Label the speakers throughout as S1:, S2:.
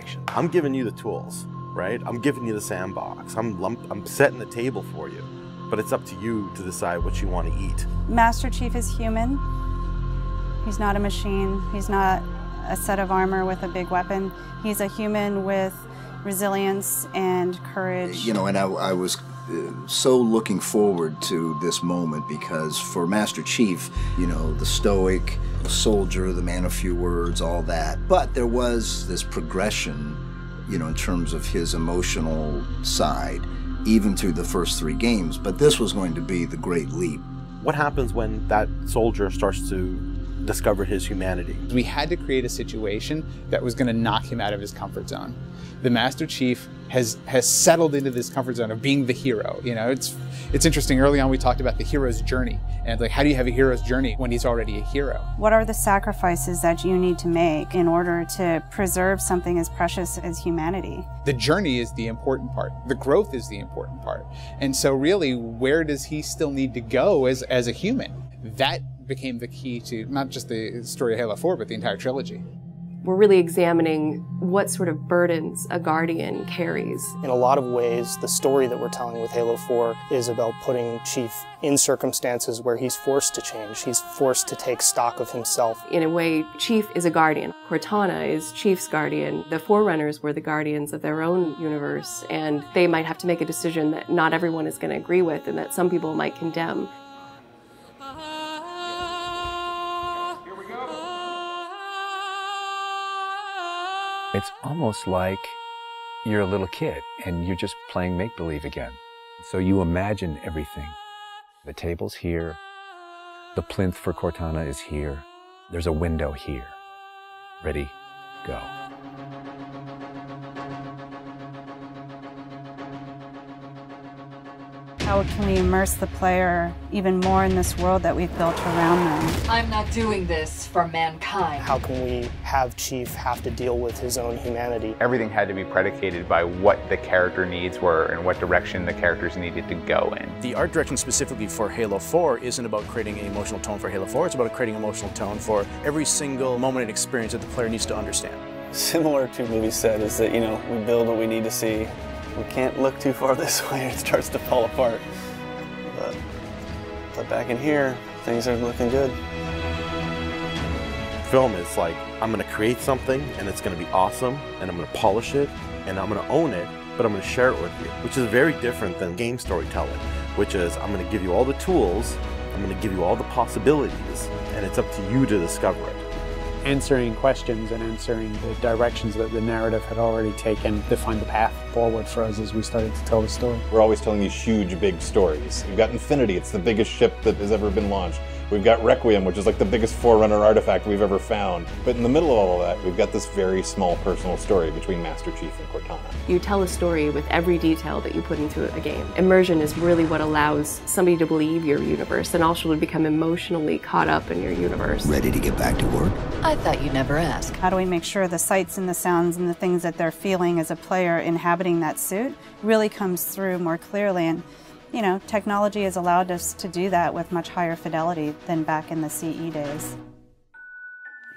S1: action.
S2: I'm giving you the tools, right? I'm giving you the sandbox. I'm setting the table for you, but it's up to you to decide what you want to eat.
S3: Master Chief is human. He's not a machine. He's not a set of armor with a big weapon. He's a human with resilience and courage.
S4: You know, and I was so looking forward to this moment because for Master Chief, you know, the stoic, the soldier, the man of few words, all that. But there was this progression, you know, in terms of his emotional side, even through the first 3 games. But this was going to be the great leap.
S2: What happens when that soldier starts to discover his humanity?
S5: We had to create a situation that was going to knock him out of his comfort zone. The Master Chief has settled into this comfort zone of being the hero. You know, it's interesting. Early on, we talked about the hero's journey, and like, how do you have a hero's journey when he's already a hero?
S3: What are the sacrifices that you need to make in order to preserve something as precious as humanity?
S5: The journey is the important part. The growth is the important part. And so really, where does he still need to go as a human? That became the key to not just the story of Halo 4, but the entire trilogy.
S6: We're really examining what sort of burdens a Guardian carries.
S1: In a lot of ways, the story that we're telling with Halo 4 is about putting Chief in circumstances where he's forced to change. He's forced to take stock of himself.
S6: In a way, Chief is a Guardian. Cortana is Chief's Guardian. The Forerunners were the Guardians of their own universe, and they might have to make a decision that not everyone is going to agree with and that some people might condemn.
S7: It's almost like you're a little kid and you're just playing make-believe again. So you imagine everything. The table's here. The plinth for Cortana is here. There's a window here. Ready, go.
S3: How can we immerse the player even more in this world that we've built around them?
S8: I'm not doing this for mankind.
S1: How can we have Chief have to deal with his own humanity?
S9: Everything had to be predicated by what the character needs were and what direction the characters needed to go in.
S10: The art direction specifically for Halo 4 isn't about creating an emotional tone for Halo 4, it's about creating an emotional tone for every single moment and experience that the player needs to understand.
S11: Similar to what we said is that, you know, we build what we need to see. We can't look too far this way or it starts to fall apart. But back in here, things are looking good.
S2: Film is like, I'm going to create something and it's going to be awesome and I'm going to polish it and I'm going to own it, but I'm going to share it with you, which is very different than game storytelling, which is I'm going to give you all the tools, I'm going to give you all the possibilities, and it's up to you to discover it.
S12: Answering questions and answering the directions that the narrative had already taken to find the path forward for us as we started to tell the story.
S13: We're always telling these huge, big stories. We've got Infinity, it's the biggest ship that has ever been launched. We've got Requiem, which is like the biggest Forerunner artifact we've ever found. But in the middle of all of that, we've got this very small personal story between Master Chief and Cortana.
S6: You tell a story with every detail that you put into a game. Immersion is really what allows somebody to believe your universe and also to become emotionally caught up in your universe.
S4: Ready to get back to work?
S8: I thought you'd never ask.
S3: How do we make sure the sights and the sounds and the things that they're feeling as a player inhabiting that suit really comes through more clearly? And you know, technology has allowed us to do that with much higher fidelity than back in the CE days.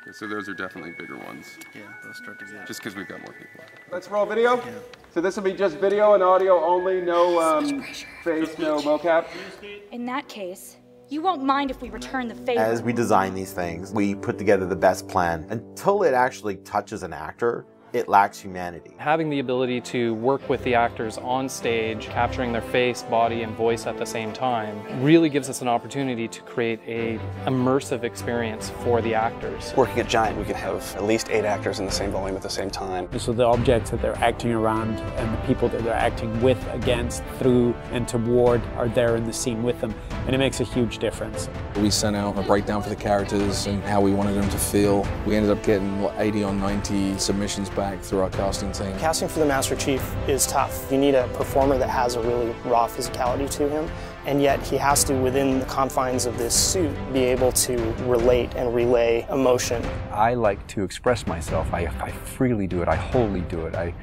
S14: Okay, so those are definitely bigger ones.
S11: Yeah, those start to get.
S14: Just because we've got more people.
S15: Let's roll video. Yeah. So this will be just video and audio only, no face, no mocap.
S16: In that case, you won't mind if we return the favor.
S2: As we design these things, we put together the best plan. Until it actually touches an actor, it lacks humanity.
S17: Having the ability to work with the actors on stage, capturing their face, body, and voice at the same time, really gives us an opportunity to create an immersive experience for the actors.
S11: Working at Giant, we could have at least 8 actors in the same volume at the same time.
S12: So the objects that they're acting around and the people that they're acting with, against, through, and toward are there in the scene with them, and it makes a huge difference.
S18: We sent out a breakdown for the characters and how we wanted them to feel. We ended up getting, what, 80 or 90 submissions back through our casting team.
S1: Casting for the Master Chief is tough. You need a performer that has a really raw physicality to him, and yet he has to, within the confines of this suit, be able to relate and relay emotion.
S7: I like to express myself. I freely do it. I wholly do it. I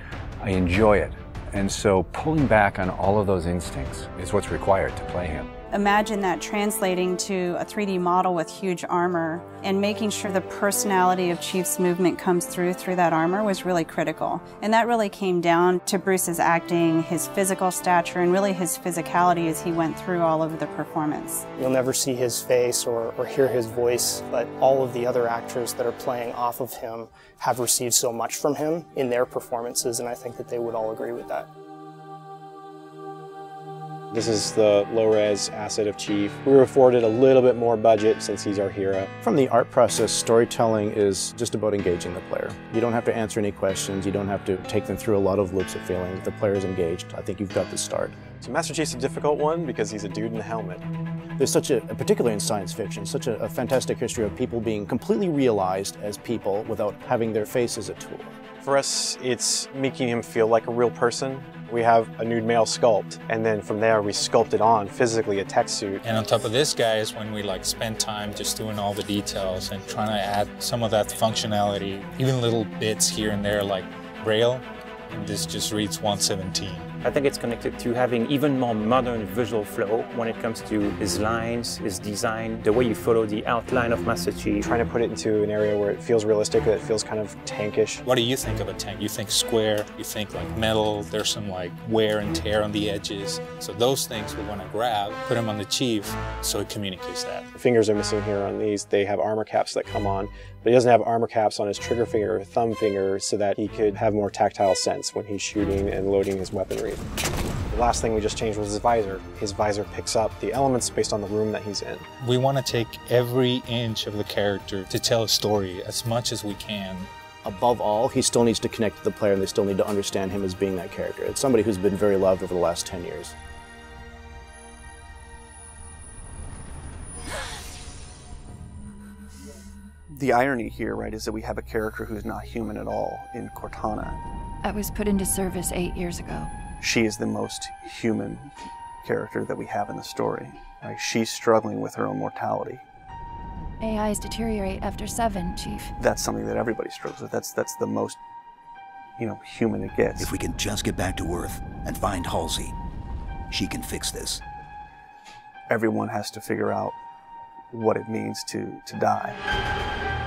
S7: enjoy it. And so pulling back on all of those instincts is what's required to play him.
S3: Imagine that translating to a 3D model with huge armor and making sure the personality of Chief's movement comes through that armor was really critical. And that really came down to Bruce's acting, his physical stature, and really his physicality as he went through all of the performance.
S1: You'll never see his face or hear his voice, but all of the other actors that are playing off of him have received so much from him in their performances, and I think that they would all agree with that.
S19: This is the low-res asset of Chief. We were afforded a little bit more budget since he's our hero.
S10: From the art process, storytelling is just about engaging the player. You don't have to answer any questions. You don't have to take them through a lot of loops of feeling. If the player is engaged, I think you've got the start.
S19: So Master Chief's a difficult one because he's a dude in a helmet.
S10: There's such a, particularly in science fiction, such a fantastic history of people being completely realized as people without having their face as a tool.
S19: For us, it's making him feel like a real person. We have a nude male sculpt, and then from there we sculpt it on physically a tech suit.
S20: And on top of this, guys, when we spend time just doing all the details and trying to add some of that functionality, even little bits here and there like Braille, and this just reads 117.
S21: I think it's connected to having even more modern visual flow when it comes to his lines, his design, the way you follow the outline of Master Chief.
S19: Trying to put it into an area where it feels realistic, that it feels kind of tankish.
S20: What do you think of a tank? You think square, you think like metal, there's some wear and tear on the edges. So those things we want to grab, put them on the Chief so it communicates that.
S19: The fingers are missing here on these. They have armor caps that come on, but he doesn't have armor caps on his trigger finger or thumb finger so that he could have more tactile sense when he's shooting and loading his weaponry. The last thing we just changed was his visor. His visor picks up the elements based on the room that he's in.
S20: We want to take every inch of the character to tell a story as much as we can.
S10: Above all, he still needs to connect to the player and they still need to understand him as being that character. It's somebody who's been very loved over the last 10 years.
S11: The irony here, right, is that we have a character who's not human at all in Cortana.
S22: I was put into service 8 years ago.
S11: She is the most human character that we have in the story. Right? She's struggling with her own mortality.
S22: AIs deteriorate after 7, Chief.
S11: That's something that everybody struggles with. That's the most, human it gets.
S23: If we can just get back to Earth and find Halsey, she can fix this.
S11: Everyone has to figure out what it means to die.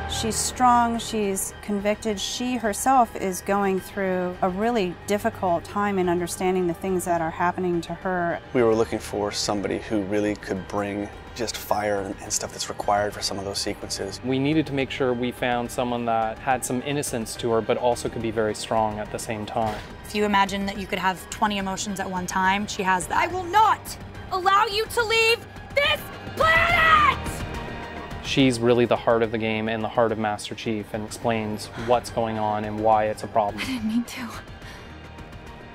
S3: She's strong, she's convicted. She herself is going through a really difficult time in understanding the things that are happening to her.
S11: We were looking for somebody who really could bring just fire and stuff that's required for some of those sequences.
S17: We needed to make sure we found someone that had some innocence to her, but also could be very strong at the same time.
S16: If you imagine that you could have 20 emotions at one time, she has that. I will not allow you to leave this planet!
S17: She's really the heart of the game and the heart of Master Chief and explains what's going on and why it's a problem.
S22: I didn't mean to.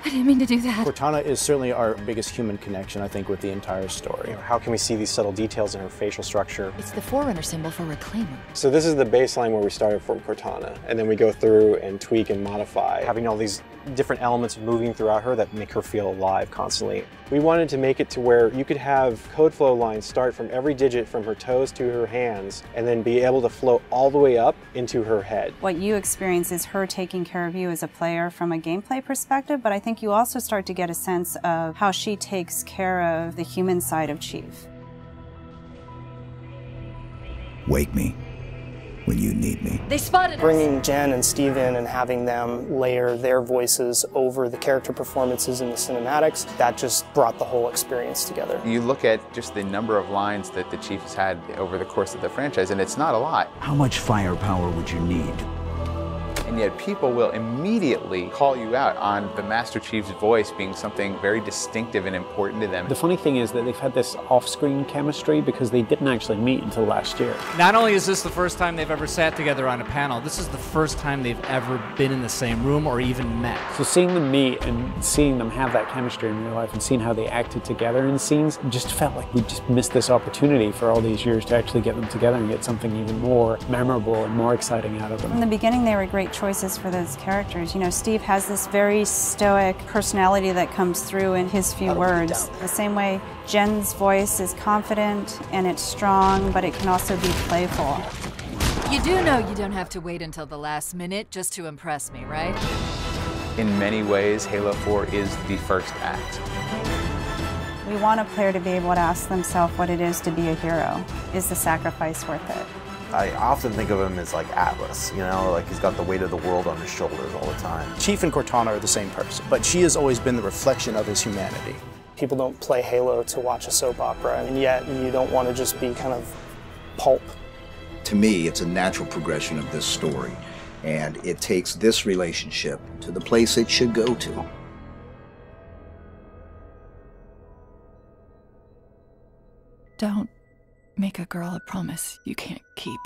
S22: I didn't mean to do that.
S10: Cortana is certainly our biggest human connection, I think, with the entire story.
S19: How can we see these subtle details in her facial structure?
S22: It's the Forerunner symbol for Reclaimer.
S19: So this is the baseline where we started from Cortana, and then we go through and tweak and modify, having all these different elements moving throughout her that make her feel alive constantly. We wanted to make it to where you could have code flow lines start from every digit from her toes to her hands, and then be able to flow all the way up into her head.
S3: What you experience is her taking care of you as a player from a gameplay perspective, but I think you also start to get a sense of how she takes care of the human side of Chief.
S23: Wake me when you need me.
S22: They spotted us.
S1: Bringing Jen and Steve in and having them layer their voices over the character performances in the cinematics, that just brought the whole experience together.
S9: You look at just the number of lines that the Chief has had over the course of the franchise, and it's not a lot.
S23: How much firepower would you need?
S9: And yet people will immediately call you out on the Master Chief's voice being something very distinctive and important to them.
S12: The funny thing is that they've had this off-screen chemistry because they didn't actually meet until last year.
S24: Not only is this the first time they've ever sat together on a panel, this is the first time they've ever been in the same room or even met.
S12: So seeing them meet and seeing them have that chemistry in real life and seeing how they acted together in scenes, just felt like we just missed this opportunity for all these years to actually get them together and get something even more memorable and more exciting out of them.
S3: In the beginning, they were great choices for those characters. You know, Steve has this very stoic personality that comes through in his few words. The same way Jen's voice is confident and it's strong, but it can also be playful.
S8: You do know you don't have to wait until the last minute just to impress me, right?
S9: In many ways, Halo 4 is the first act.
S3: We want a player to be able to ask themselves what it is to be a hero. Is the sacrifice worth it?
S2: I often think of him as like Atlas, you know, like he's got the weight of the world on his shoulders all the time.
S10: Chief and Cortana are the same person, but she has always been the reflection of his humanity.
S1: People don't play Halo to watch a soap opera, and yet you don't want to just be kind of pulp.
S23: To me, it's a natural progression of this story, and it takes this relationship to the place it should go to.
S22: Don't make a girl a promise you can't keep.